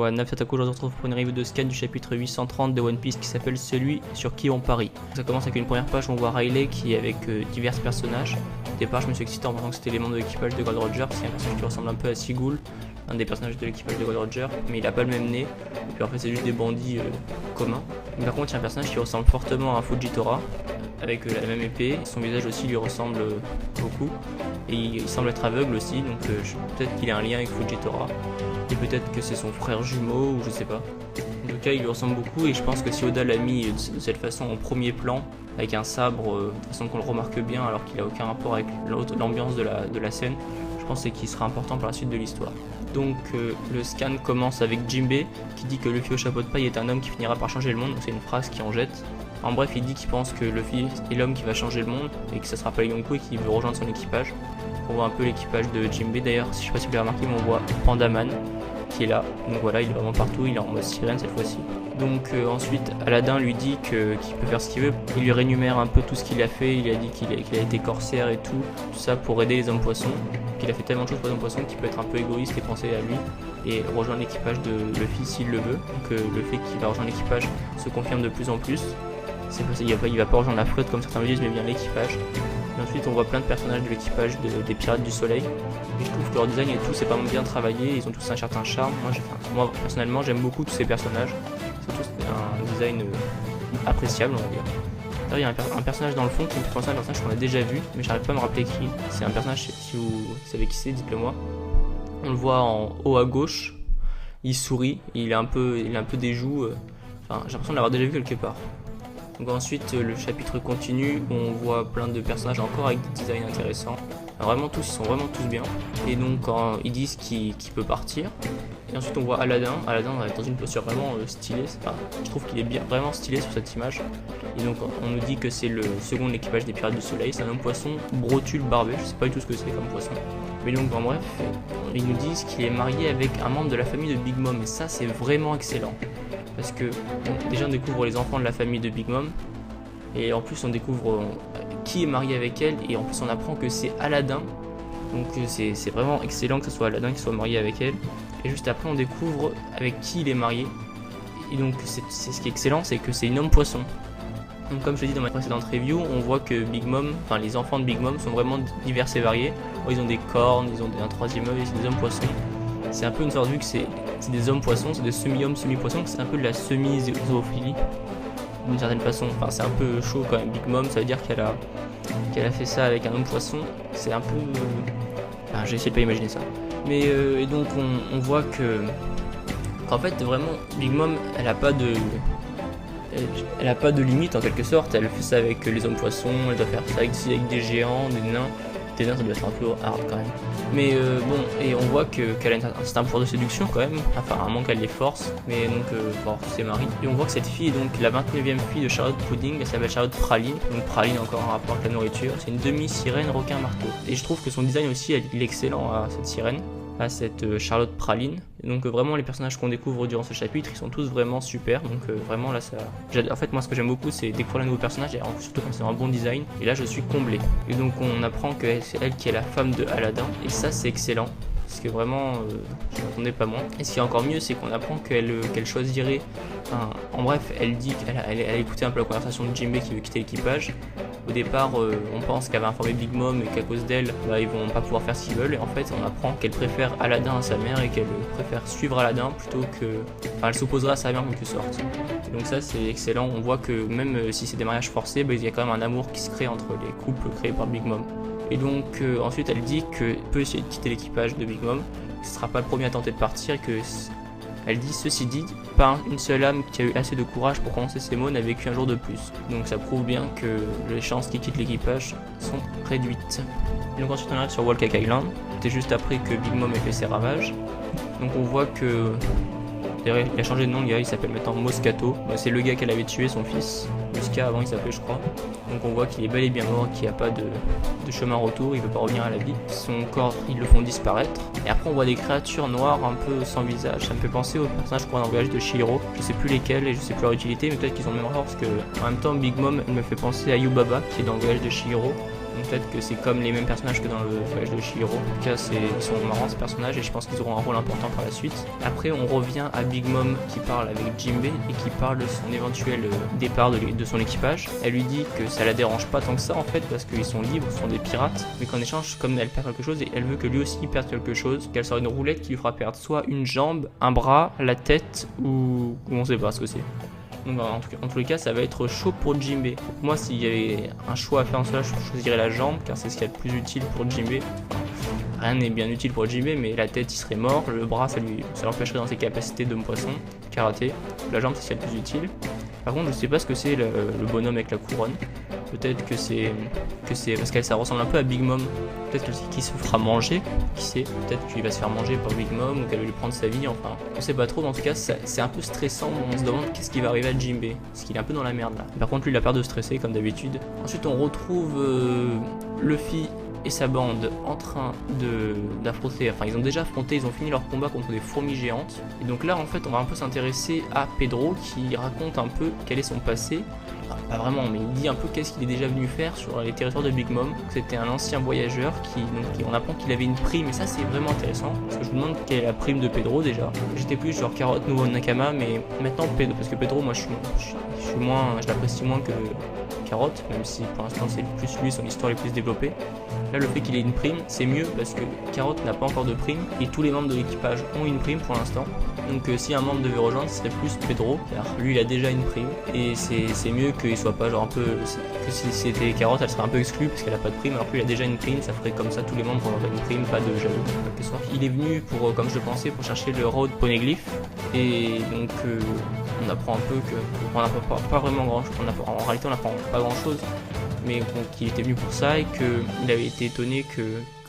Ouais, Nafsatako, je vous retrouve pour une review de scan du chapitre 830 de One Piece qui s'appelle Celui sur qui on parie. Ça commence avec une première page où on voit Riley qui est avec divers personnages. Au départ, je me suis excité en pensant que c'était les membres de l'équipage de Gold Roger, c'est un personnage qui ressemble un peu à Sigul, un des personnages de l'équipage de Gold Roger, mais il a pas le même nez, et puis en fait c'est juste des bandits communs. Mais par contre, il y a un personnage qui ressemble fortement à Fujitora, avec la même épée, son visage aussi lui ressemble beaucoup, et il semble être aveugle aussi, donc peut-être qu'il a un lien avec Fujitora. Et peut-être que c'est son frère jumeau ou je sais pas. En tout cas il lui ressemble beaucoup et je pense que si Oda l'a mis de cette façon en premier plan avec un sabre de façon qu'on le remarque bien alors qu'il a aucun rapport avec l'ambiance de la scène, je pense qu'il sera important pour la suite de l'histoire. Donc le scan commence avec Jinbei qui dit que Luffy au chapeau de paille est un homme qui finira par changer le monde, donc c'est une phrase qui en jette. En bref, il dit qu'il pense que Luffy est l'homme qui va changer le monde et que ça sera pas Yonko et qu'il veut rejoindre son équipage. On voit un peu l'équipage de Jinbei d'ailleurs, je sais pas si vous l'avez remarqué, mais on voit Pandaman qui est là, donc voilà, il est vraiment partout, il est en mode sirène cette fois-ci. Donc ensuite Aladdin lui dit qu'il peut faire ce qu'il veut, il lui rémunère un peu tout ce qu'il a fait, il a dit qu'il a été corsaire et tout ça pour aider les hommes poissons, qu'il a fait tellement de choses pour les hommes poissons qu'il peut être un peu égoïste et penser à lui et rejoindre l'équipage de Luffy s'il le veut, donc le fait qu'il va rejoindre l'équipage se confirme de plus en plus. C'est pas, il va pas rejoindre la flotte comme certains le disent mais bien l'équipage. Et ensuite on voit plein de personnages de l'équipage des Pirates du Soleil. Et je trouve que leur design et tout c'est vraiment bien travaillé, ils ont tous un certain charme. Moi personnellement j'aime beaucoup tous ces personnages. C'est tous un design appréciable on va dire. D'ailleurs il y a un personnage dans le fond qui me fait penser à un personnage qu'on a déjà vu, mais j'arrive pas à me rappeler qui. C'est un personnage, si vous savez qui c'est, dites-le moi. On le voit en haut à gauche, il sourit, il a un peu des joues, enfin j'ai l'impression de l'avoir déjà vu quelque part. Donc ensuite le chapitre continue, on voit plein de personnages encore avec des designs intéressants. Alors, vraiment tous, ils sont vraiment tous bien. Et donc quand ils disent qu'il peut partir. Et ensuite on voit Aladdin est dans une posture vraiment stylée. Enfin, je trouve qu'il est bien, vraiment stylé sur cette image. Et donc on nous dit que c'est le second de l'équipage des Pirates du Soleil. C'est un homme poisson brotule barbé, je sais pas du tout ce que c'est comme poisson. Mais donc en bref, ils nous disent qu'il est marié avec un membre de la famille de Big Mom. Et ça c'est vraiment excellent. Parce que déjà on découvre les enfants de la famille de Big Mom et en plus on découvre qui est marié avec elle et en plus on apprend que c'est Aladdin, donc c'est vraiment excellent que ce soit Aladdin qui soit marié avec elle. Et juste après on découvre avec qui il est marié et donc c'est ce qui est excellent, c'est que c'est une homme poisson. Donc comme je l'ai dit dans ma précédente review, on voit que Big Mom, enfin les enfants de Big Mom sont vraiment divers et variés. Ils ont des cornes, ils ont un troisième œil, c'est des hommes poissons. C'est un peu une sorte, vu que c'est des hommes poissons, c'est des semi-hommes, semi-poissons, c'est un peu de la semi-zoophilie d'une certaine façon. Enfin, c'est un peu chaud quand même. Big Mom, ça veut dire qu'elle a fait ça avec un homme poisson. C'est un peu. Enfin, j'ai essayé de pas imaginer ça. Mais et donc on voit qu'en fait vraiment Big Mom, elle a pas de limite en quelque sorte. Elle fait ça avec les hommes poissons, elle doit faire ça avec des géants, des nains. Des nains, ça doit être un peu hard quand même. Mais bon, et on voit qu'elle a un certain pouvoir de séduction quand même, enfin à moins qu'elle les force, mais donc c'est Marie. Et on voit que cette fille est donc la 29e fille de Charlotte Pudding, elle s'appelle Charlotte Praline, donc Praline encore un rapport avec la nourriture, c'est une demi-sirène requin marteau. Et je trouve que son design aussi il est excellent à cette sirène, à cette Charlotte Praline. Et donc vraiment les personnages qu'on découvre durant ce chapitre, ils sont tous vraiment super, donc vraiment là ça... En fait moi ce que j'aime beaucoup c'est découvrir les nouveaux personnages, et surtout quand c'est un bon design, et là je suis comblé. Et donc on apprend que c'est elle qui est la femme de Aladdin, et ça c'est excellent. Parce que vraiment, je m'attendais pas moins. Et ce qui est encore mieux, c'est qu'on apprend qu'elle choisirait... en bref, elle dit qu'elle a écouté un peu la conversation de Jinbei qui veut quitter l'équipage. Au départ, on pense qu'elle va informer Big Mom et qu'à cause d'elle, ils vont pas pouvoir faire ce qu'ils veulent. Et en fait, on apprend qu'elle préfère Aladdin à sa mère et qu'elle préfère suivre Aladdin plutôt que... Enfin, elle s'opposera à sa mère en quelque sorte. Et donc ça, c'est excellent. On voit que même si c'est des mariages forcés, il y a quand même un amour qui se crée entre les couples créés par Big Mom. Et donc ensuite elle dit qu'elle peut essayer de quitter l'équipage de Big Mom, que ce sera pas le premier à tenter de partir, et que elle dit ceci dit, pas une seule âme qui a eu assez de courage pour prononcer ces mots n'a vécu un jour de plus. Donc ça prouve bien que les chances qu'il quitte l'équipage sont réduites. Et donc ensuite on arrive sur Whole-Cake Island, c'était juste après que Big Mom ait fait ses ravages. Donc on voit que... D'ailleurs il a changé de nom le gars, il s'appelle maintenant Moscato. C'est le gars qu'elle avait tué, son fils. Musca avant il s'appelait je crois. Donc on voit qu'il est bel et bien mort, qu'il n'y a pas de chemin retour, il ne veut pas revenir à la vie. Son corps, ils le font disparaître. Et après on voit des créatures noires un peu sans visage. Ça me fait penser aux personnages qu'on voit dans le voyage de Chihiro. Je sais plus lesquels et je sais plus leur utilité, mais peut-être qu'ils ont le même rapport parce que en même temps Big Mom elle me fait penser à Yubaba qui est dans le voyage de Chihiro. Donc peut-être que c'est comme les mêmes personnages que dans le voyage de Chihiro. En tout cas, ils sont marrants ces personnages et je pense qu'ils auront un rôle important par la suite. Après, on revient à Big Mom qui parle avec Jinbei et qui parle de son éventuel départ de son équipage. Elle lui dit que ça la dérange pas tant que ça en fait parce qu'ils sont libres, ce sont des pirates, mais qu'en échange, comme elle perd quelque chose, et elle veut que lui aussi perde quelque chose, qu'elle sort une roulette qui lui fera perdre soit une jambe, un bras, la tête ou on sait pas ce que c'est. Donc en tous les cas, ça va être chaud pour Jinbei. Moi, s'il y avait un choix à faire en cela, je choisirais la jambe car c'est ce qui est le plus utile pour Jinbei. Rien n'est bien utile pour Jinbei, mais la tête il serait mort, le bras ça l'empêcherait dans ses capacités d'homme poisson, karaté. La jambe c'est ce qui est le plus utile. Par contre, je sais pas ce que c'est le bonhomme avec la couronne. Peut-être que c'est parce que ça ressemble un peu à Big Mom. Peut-être qu'il se fera manger, qui sait. Peut-être qu'il va se faire manger par Big Mom ou qu'elle va lui prendre sa vie. Enfin, on sait pas trop. Mais en tout cas, c'est un peu stressant. On se demande qu'est-ce qui va arriver à Jinbei, parce qu'il est un peu dans la merde là. Par contre, lui, il a peur de stresser comme d'habitude. Ensuite, on retrouve Luffy et sa bande en train d'affronter, enfin ils ont déjà affronté, ils ont fini leur combat contre des fourmis géantes. Et donc là en fait on va un peu s'intéresser à Pedro qui raconte un peu quel est son passé. Enfin, pas vraiment, mais il dit un peu qu'est-ce qu'il est déjà venu faire sur les territoires de Big Mom. C'était un ancien voyageur on apprend qu'il avait une prime et ça c'est vraiment intéressant. Parce que je me demande quelle est la prime de Pedro déjà. J'étais plus genre Carotte, nouveau Nakama, mais maintenant Pedro, parce que Pedro moi je l'apprécie moins que Carotte, même si pour l'instant c'est plus lui, son histoire est plus développée. Là le fait qu'il ait une prime c'est mieux parce que Carotte n'a pas encore de prime et tous les membres de l'équipage ont une prime pour l'instant. Donc si un membre devait rejoindre ce serait plus Pedro car lui il a déjà une prime et c'est mieux qu'il soit pas genre un peu, que si c'était Carotte elle serait un peu exclue parce qu'elle a pas de prime, alors que lui il a déjà une prime, ça ferait comme ça tous les membres auraient une prime, pas de jaloux en quelque sorte. Il est venu pour, comme je le pensais, pour chercher le Road Poneglyph et donc on apprend un peu on n'apprend pas vraiment grand chose, en réalité on n'apprend pas grand chose, mais qu'il était venu pour ça et qu'il avait été étonné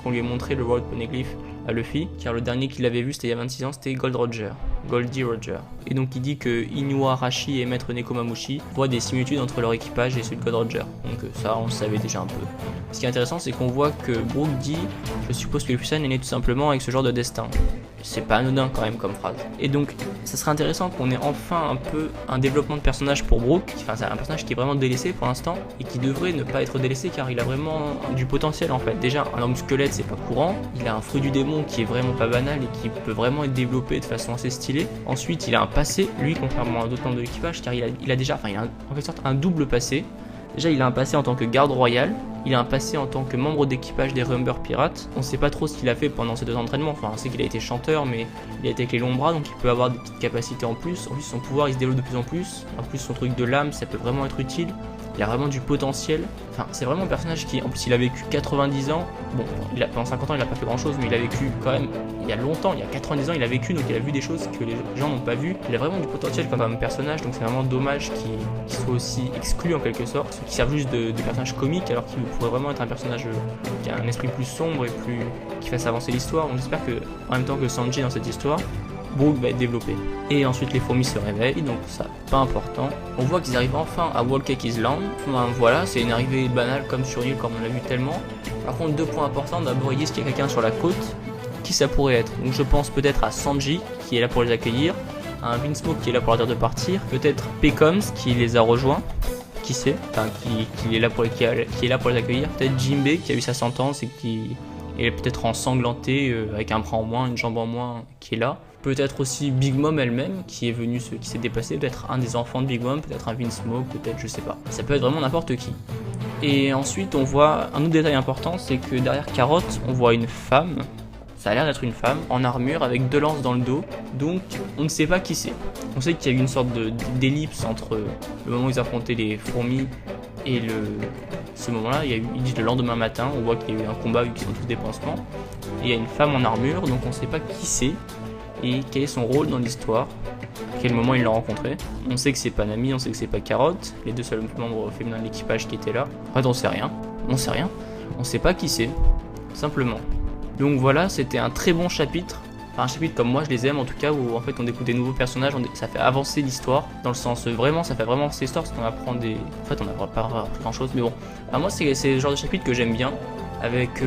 qu'on lui ait montré le Road Poneglyph à Luffy, car le dernier qu'il avait vu c'était il y a 26 ans, c'était Goldie Roger. Et donc il dit que Inuo Arashi et Maître Nekomamushi voient des similitudes entre leur équipage et celui de Gold Roger. Donc ça on le savait déjà un peu. Ce qui est intéressant c'est qu'on voit que Brook dit « Je suppose que Luffy est né tout simplement avec ce genre de destin ». C'est pas anodin quand même comme phrase. Et donc ça serait intéressant qu'on ait enfin un peu un développement de personnage pour Brook. Enfin c'est un personnage qui est vraiment délaissé pour l'instant et qui devrait ne pas être délaissé car il a vraiment du potentiel en fait. Déjà un homme squelette c'est pas courant, il a un fruit du démon qui est vraiment pas banal et qui peut vraiment être développé de façon assez stylée. Ensuite il a un passé, lui contrairement à d'autres membres de l'équipage, car il a déjà, enfin il a en quelque sorte un double passé. Déjà il a un passé en tant que garde royal, il a un passé en tant que membre d'équipage des Rumber Pirates. On sait pas trop ce qu'il a fait pendant ces 2 entraînements, enfin on sait qu'il a été chanteur mais il a été avec les longs bras donc il peut avoir des petites capacités en plus. En plus son pouvoir il se développe de plus en plus, en plus son truc de lame ça peut vraiment être utile. Il a vraiment du potentiel, enfin c'est vraiment un personnage qui, en plus il a vécu 90 ans, bon pendant 50 ans il a pas fait grand chose mais il a vécu quand même, il y a longtemps, il y a 90 ans il a vécu donc il a vu des choses que les gens n'ont pas vu. Il a vraiment du potentiel comme personnage donc c'est vraiment dommage qu'il soit aussi exclu en quelque sorte, qui servent juste de personnage comique alors qu'il pourrait vraiment être un personnage qui a un esprit plus sombre et qui fasse avancer l'histoire. Donc j'espère que en même temps que Sanji dans cette histoire, Brook va être développé. Et ensuite les fourmis se réveillent, donc ça pas important. On voit qu'ils arrivent enfin à Whole Cake Island. Enfin, voilà, c'est une arrivée banale comme sur l'île comme on l'a vu tellement. Par contre 2 points importants, d'abord ils disent qu'il y a quelqu'un sur la côte. Qui ça pourrait être? Donc je pense peut-être à Sanji qui est là pour les accueillir, à un Vinsmoke qui est là pour leur dire de partir, peut-être Pecoms qui les a rejoints. Qui sait, enfin qui est là pour les accueillir, peut-être Jinbei qui a eu sa sentence et qui est peut-être ensanglanté avec un bras en moins, une jambe en moins qui est là. Peut-être aussi Big Mom elle-même qui est venue, qui s'est déplacée, peut-être un des enfants de Big Mom, peut-être un Vinsmoke, peut-être je sais pas. Ça peut être vraiment n'importe qui. Et ensuite on voit un autre détail important, c'est que derrière Carotte on voit une femme. Ça a l'air d'être une femme en armure avec 2 lances dans le dos, donc on ne sait pas qui c'est. On sait qu'il y a eu une sorte d'ellipse entre le moment où ils affrontaient les fourmis et ce moment-là. Ils disent le lendemain matin, on voit qu'il y a eu un combat vu qu'ils sont tous des pansements. Et il y a une femme en armure, donc on ne sait pas qui c'est et quel est son rôle dans l'histoire, à quel moment il l'a rencontré. On sait que c'est pas Nami, on sait que c'est pas Carotte, les 2 seuls membres féminins de l'équipage qui étaient là. En fait on sait rien, on sait pas qui c'est, simplement. Donc voilà, c'était un très bon chapitre, enfin un chapitre comme moi je les aime en tout cas, où en fait on découvre des nouveaux personnages, ça fait avancer l'histoire, dans le sens vraiment, ça fait vraiment avancer l'histoire, parce qu'on apprend en fait on n'apprend pas grand chose, mais bon, alors moi c'est le genre de chapitre que j'aime bien, avec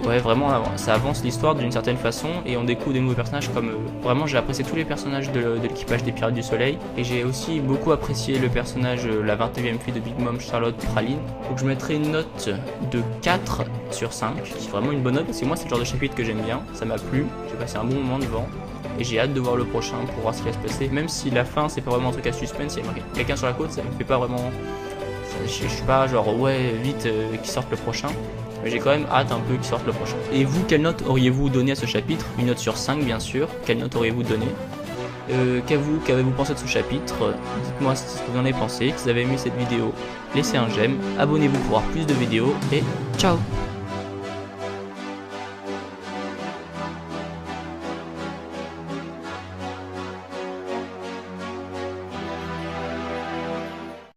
ouais, vraiment ça avance l'histoire d'une certaine façon et on découvre des nouveaux personnages comme vraiment j'ai apprécié tous les personnages de l'équipage des Pirates du Soleil et j'ai aussi beaucoup apprécié le personnage la 29e fille de Big Mom Charlotte Praline. Donc je mettrai une note de 4 sur 5, c'est vraiment une bonne note parce que moi c'est le genre de chapitre que j'aime bien, ça m'a plu, j'ai passé un bon moment devant et j'ai hâte de voir le prochain pour voir ce qui va se passer, même si la fin c'est pas vraiment un truc à suspense, il y a quelqu'un sur la côte, ça me fait pas vraiment, je suis pas genre ouais vite qu'il sorte le prochain. Mais j'ai quand même hâte un peu qu'il sorte le prochain. Et vous, quelle note auriez-vous donné à ce chapitre? Une note sur 5 bien sûr. Quelle note auriez-vous donné? Qu'avez-vous pensé de ce chapitre? Dites-moi ce que vous en avez pensé. Si vous avez aimé cette vidéo, laissez un j'aime. Abonnez-vous pour voir plus de vidéos. Et ciao!